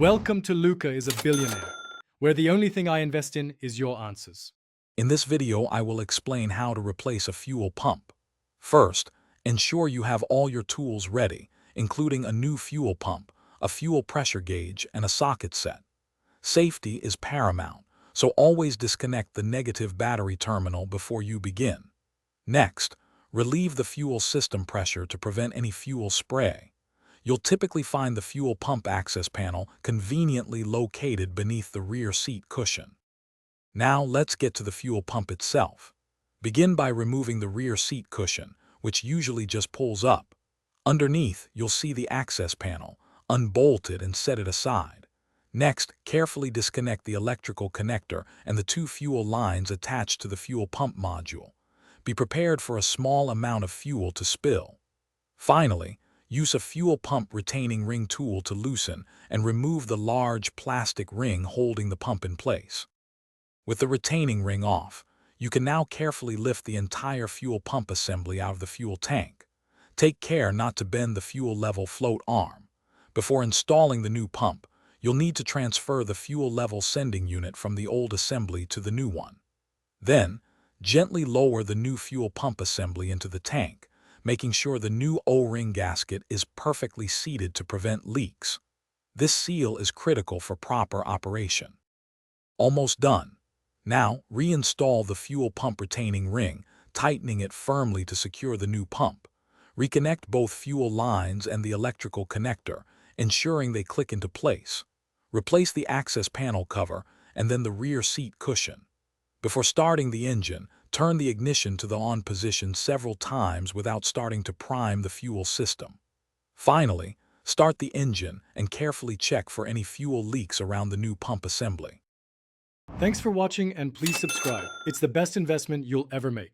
Welcome to Luca is a Billionaire, where the only thing I invest in is your answers. In this video, I will explain how to replace a fuel pump. First, ensure you have all your tools ready, including a new fuel pump, a fuel pressure gauge, and a socket set. Safety is paramount, so always disconnect the negative battery terminal before you begin. Next, relieve the fuel system pressure to prevent any fuel spray. You'll typically find the fuel pump access panel conveniently located beneath the rear seat cushion. Now let's get to the fuel pump itself. Begin by removing the rear seat cushion, which usually just pulls up. Underneath, you'll see the access panel. Unbolt it and set it aside. Next, carefully disconnect the electrical connector and the two fuel lines attached to the fuel pump module. Be prepared for a small amount of fuel to spill. Finally, use a fuel pump retaining ring tool to loosen and remove the large plastic ring holding the pump in place. With the retaining ring off, you can now carefully lift the entire fuel pump assembly out of the fuel tank. Take care not to bend the fuel level float arm. Before installing the new pump, you'll need to transfer the fuel level sending unit from the old assembly to the new one. Then, gently lower the new fuel pump assembly into the tank, making sure the new O-ring gasket is perfectly seated to prevent leaks. This seal is critical for proper operation. Almost done. Now, reinstall the fuel pump retaining ring, tightening it firmly to secure the new pump. Reconnect both fuel lines and the electrical connector, ensuring they click into place. Replace the access panel cover and then the rear seat cushion. Before starting the engine, turn the ignition to the on position several times without starting to prime the fuel system. Finally, start the engine and carefully check for any fuel leaks around the new pump assembly. Thanks for watching and please subscribe. It's the best investment you'll ever make.